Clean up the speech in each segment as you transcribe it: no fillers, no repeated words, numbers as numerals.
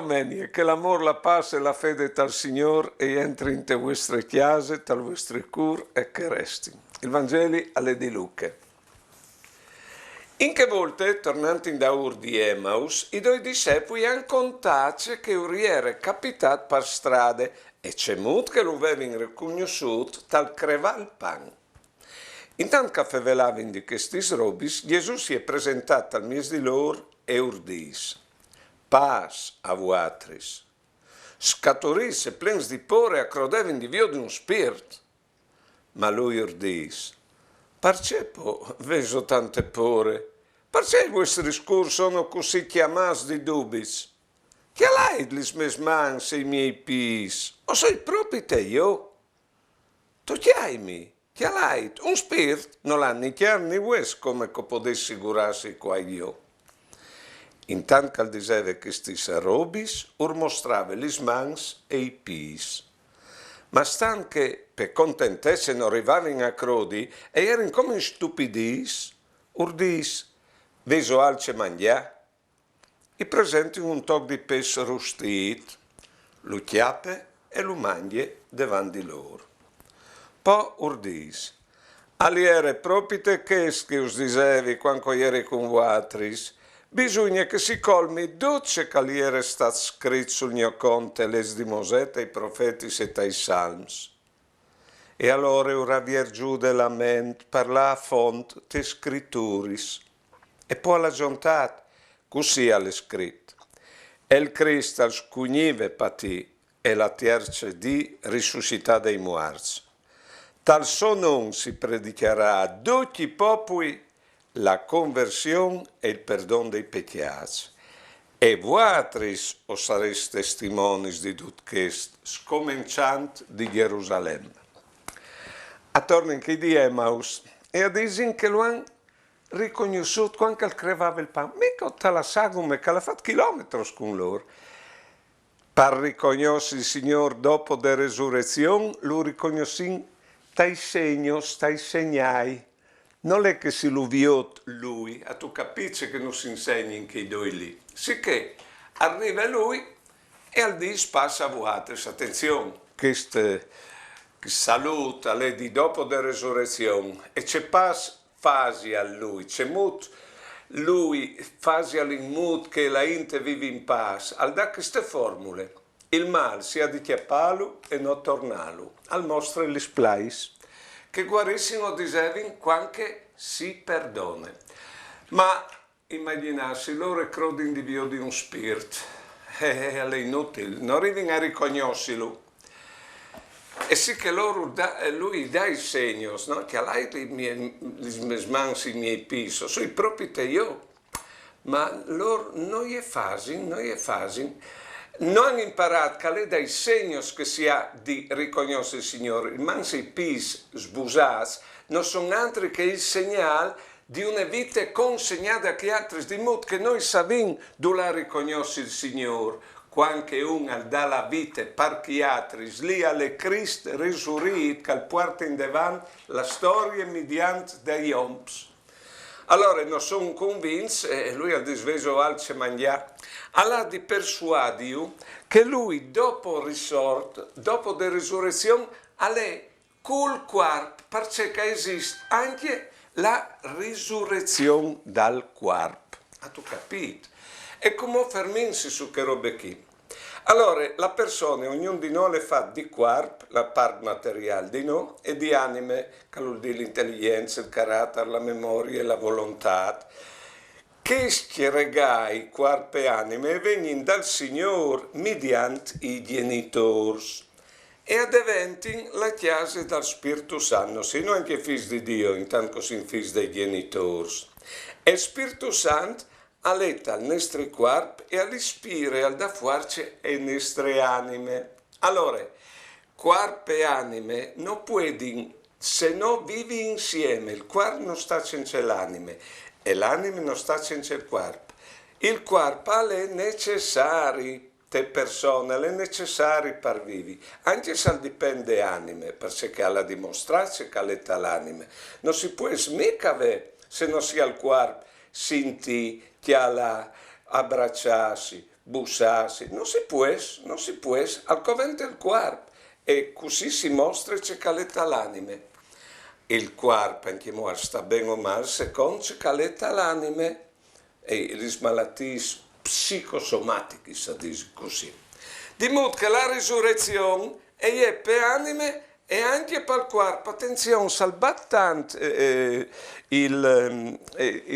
domenica, che l'amor, la pace e la fede tal Signore e entri in te vostre chiese, tal vostri cur e che resti. Il Vangeli alle di Luca. In che volte, tornando in da ur di Emmaus, i due discepoli hanno contato che uriere capitato per strade e c'è molto che lo avevano riconosciuto tal creval pan. Intanto che fevelavano di questi robis, Gesù si è presentato al mies di loro e urdis: Pas a vuatris. Scatoris e plens di pore accrodevin di vio di un spirit. Ma lui urdis: Parcepo veso tante pore. Perché i vostri discorsi sono così chiamati di dubis? Che l'hai lis mes mans e i miei pis? O sei proprio te io? Tu chiami? Che l'hai? Un spirit non l'ha né chiaro né vues come potessi curarsi qua io. Intanto che diceva che stesse robis, mostrava lis mans e i pis. Ma stan che per contentesse non arrivavano a crodi e erano come stupidis, urdis: Veso alce mangià, e presenti un toc di pesce rustit, lo chiappe e lo mangie davanti loro. Poi urdis: Aliere propite che us dicevi quando ieri con vuatris, bisogna che si colmi duce che aliere stat scritto sul mio conte les di Mosè, i profeti e i salms. E allora ora vier giù della mente per la font te scritturis. E poi alla giuntat, così alle scritto. El Cristo scugnive patì e la terza di risuscità dei morti. Tal suo nome si predicherà a tutti i popoli la conversione e il perdono dei peccati. E vuatris o sareste testimoni di tutto questo, scominciando di Gerusalemme. Attorno in chi di Emmaus, e a disin che lo hanno riconosciuto quando crevava il pane. Mica te la sagume che l'ha fatto chilometri con loro. Per riconoscere il Signore dopo la resurrezione, lo riconosciamo dai segni, dai segnai. Non è che si lo viot lui, a tu capisci che non si insegna in quei due lì. Sicché arriva lui e al dis passa a vuatres. Attenzione, questo saluta le di dopo la resurrezione e c'è pas fasi a lui, c'è mut lui fasi all'inmut che la inte vive in pace, al da queste formule. Il mal sia di chiappalu e non tornalu, al mostra gli splais, che guarissimo disevin quanche si perdone. Ma immaginarsi loro crodin di vio di un spirit, è inutile, non arrivano a riconoscerlo. E sì che lui dà i segni, no? Che lei i miei mans, i miei piso, sono proprio te io. Ma loro non è fasi, non hanno imparato che lei dai segni che si ha di riconoscere il Signore. I mans e i pis sbusati non sono altri che il segnale di una vita consegnata a chi altri, di modo che noi sappiamo dove riconoscere il Signore. Quanche un dalla vita per chi altri, lì alle Cristo risurrit, che porta in davanti la storia mediante degli omps. Allora, non sono convinto, e lui ha disveso alce mangià, alla di persuadio che lui dopo risorto, dopo la risurrezione, alle col corpo, perché esiste anche la risurrezione dal corpo. Ha tu capito? E come fermarsi su che robe qui? Allora, la persona, ognuno di noi le fa di corpo, la parte materiale di noi, e di anime, che vuol dire l'intelligenza, il carattere, la memoria e la volontà, che regai corpo e anime vengono dal Signore mediante i genitori. E ad eventi la Chiesa dal Spirito Santo, sino anche figli di Dio, intanto si figli dei genitori. E il Spirito Santo all'eta al nostro corpo e all'ispire al da fuarci e nostre anime. Allora, corpo e anime non puoi, se no vivi insieme, il corpo non sta senza l'anime e l'anime non sta senza il corpo. Il corpo è necessario, te persone, è necessario per vivi, anche se dipende anime, perché alla dimostrazione che all'eta l'anime. Non si può mica avere se non sia il corpo, senti che alla abbracciarsi, bussarsi, non si può, al covente il quarp, e così si mostra c'è caletta l'anime. Il quarp, anche mo sta bene o male, secondo c'è caletta l'anime, e le malattie psicosomatiche, si dice così. Di modo che la risurrezione è per anime e anche per il corpo. Attenzione, salvat tanto quel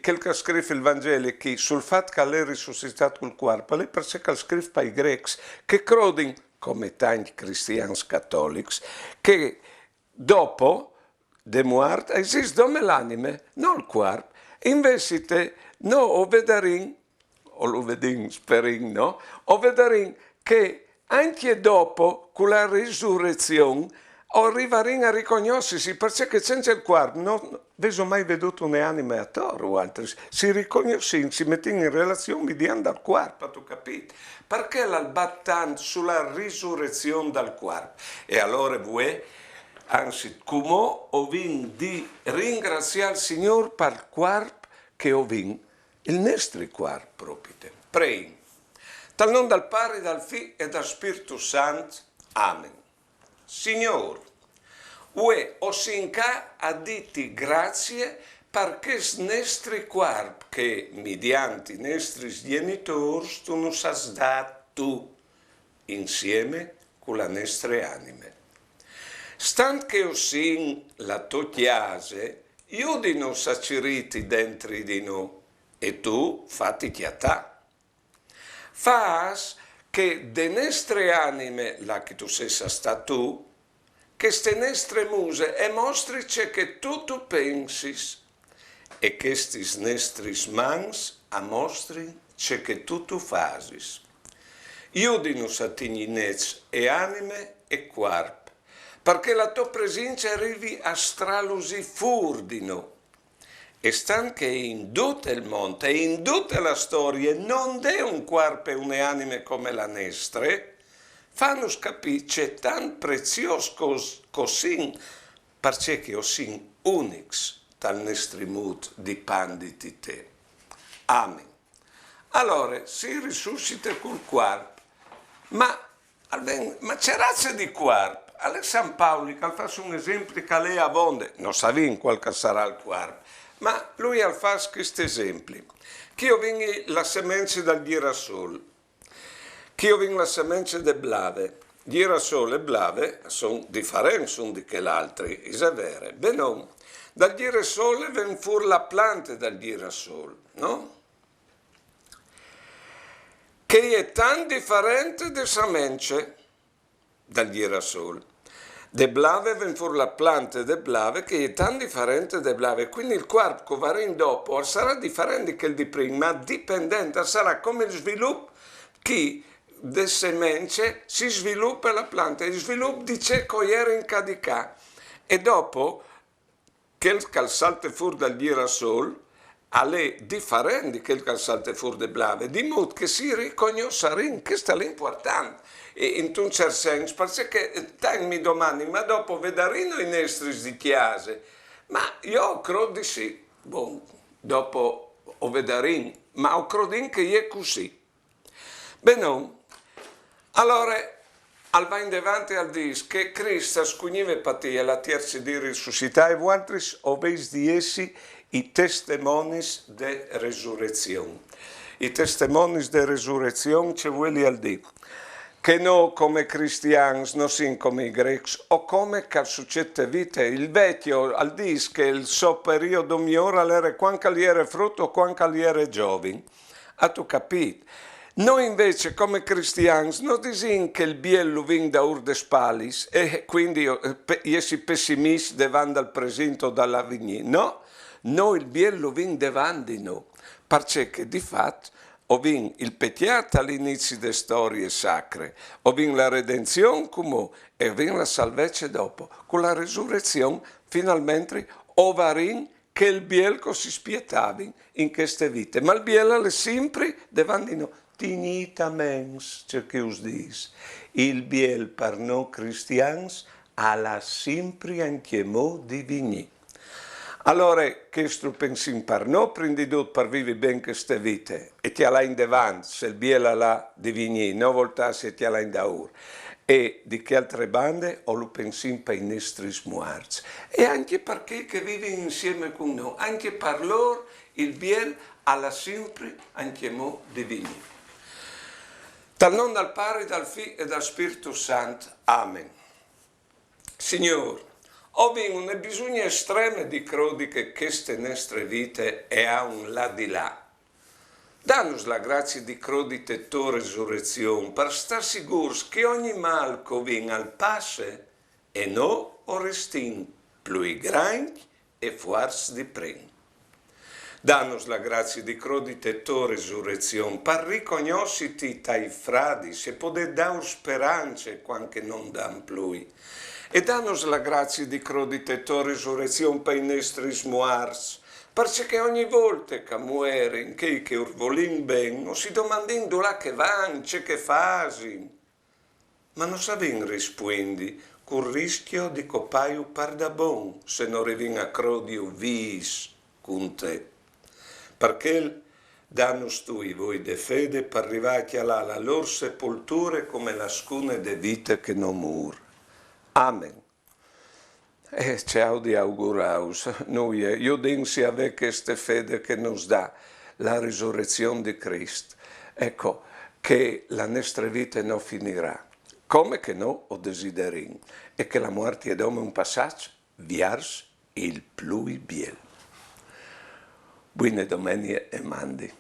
che scrive il Vangelo che sul fatto che lei è risuscitato col corpo, lei perché che scrive per i greci, che credono, come tanti cristiani cattolici, che dopo de morte esiste come l'anime, non il corpo. Invece no, o vedarin, o lo vedin, sperin, no? O vedarin che anche dopo, con la risurrezione, arriveranno a riconoscersi, perché senza il corpo non avevo mai veduto un'anima a toro o altri. Si riconoscono, si mettono in relazione mediante il corpo, tu capisci? Perché l'alba tanto sulla risurrezione del corpo? E allora voi, anzi, come ho vinto di ringraziare il Signore per il corpo che ho vinto, il nostro corpo proprio. Prego. Dal nome del Padre, dal Figlio e dal Spirito Santo. Amen. Signore, ue osinca a diti grazie perché il nostro corpo che mediante i nostri genitori tu nos has dato insieme con la nostra anima. Stant che osin la tua chiesa, io di non saciriti dentro di noi e tu fatti chiatà. Fas che de nostre anime, la che tu sei stato tu, che ste nostre muse e mostri ciò che tu pensi, e che stis nostris mans a mostri ciò che tu fasis. Iudinus a tigninez e anime e corpo, perché la tua presenza arrivi a stralusi furdino. E stan che in tutto il mondo e in tutta la storia non è un corpo e un'anima come la nostra, fanno capire c'è tan prezioso così, perché così unics dal nostro mood dipende di te. Amen. Allora, si risuscita col corpo, ma c'è razza di corpo. Alle San Paolo, che fa un esempio che lei abbonda, non sapeva qual che sarà il corpo, ma lui fa questi esempi. Che io vengo la semenza dal girasole, che io vengo la semenza del blave. Girasole e blave sono differenti l'un di che l'altri, è vero. Beh no, dal girasole viene fuori la pianta dal girasole, no? Che è tan differente da semenza dal girasole. De blave viene fuori la pianta de blave che è tan differente de blave, quindi il corpo che va in dopo sarà differente che il di prima, ma dipendente, sarà come il sviluppo che de semenze si sviluppa la pianta, il sviluppo di ciò che era in cadicà, e dopo che il calzate fuori dal girasole alle differenti che il calzate fuori de blave, di modo che si riconosceranno, questo è l'importante. In un certo senso, perché mi domandi, ma dopo vedremo i nostri di chiesa? Ma io credo di sì, dopo lo vedremo, ma io credo che è così. Bene, allora, al va in davanti al dis che Cristo scugniva patia la terza di risuscitare, e voi altri obeis di essi i testimoni de resurrezione. I testimoni de resurrezione ci vuole al di che noi come cristiani non siamo come i greci o come che succede vita. Il vecchio al dis che il suo periodo migliore era quando gli era frutto, quando gli era giovane. Ha tu capito? Noi invece come cristiani non diciamo che il biello viene da urde spalis e quindi essi pessimisti davanti al presente o dall'avvenire. No, noi il biello viene davanti di noi, perché di fatto o vin il peccato all'inizio delle storie sacre, o vin la redenzione come e vin la salvezza dopo. Con la resurrezione finalmente ovarin che il bielco si spietava in queste vite. Ma il biel è sempre davanti a noi. Dignita mens, c'è che us dice. Il biel per noi cristiani alla sempre anche mo di vigni. Allora, questo pensin per no, prendidut per vivi ben queste vite, e ti alla in devant, se il biela là divini, no voltassi e ti alla in daur. E di che altre bande ho lo pensin per i nostri smuarzi. E anche perché che vivi insieme con noi, anche per loro il biel alla sempre anche mo divini. Dal nome dal Padre, dal Figlio e dal Spirito Santo. Amen. Signore, ho una bisogno estrema di credere che queste nostre vite è a un là di là. Danos la grazia di credere tua resurrezione per star sicuri che ogni mal che viene al passe e no o restin più grandi e forse di prima. Danos la grazia di credere tua resurrezione per riconoscerti dai fradi se poter dare speranze quando non dan più. E danos la grazia di credere tua resurrezione per i nostri smuars, perché ogni volta che muoiono, che urvolin ben, non si domandando là che van, c'è che fasi. Ma non saben rispondi, col rischio di copaio par da bon, se non rivin a crodio vis con te. Perché danos tu i voi de fede per arrivare alla loro sepolture come la scune de vite che non mur. Amen. Ciao di auguraus. Noi, io densi avere questa fede che nos dà la risurrezione di Cristo. Ecco, che la nostra vita non finirà. Come che no o desiderin. E che la morte è come un passaggio vers il più biel. Buone domeniche e mandi.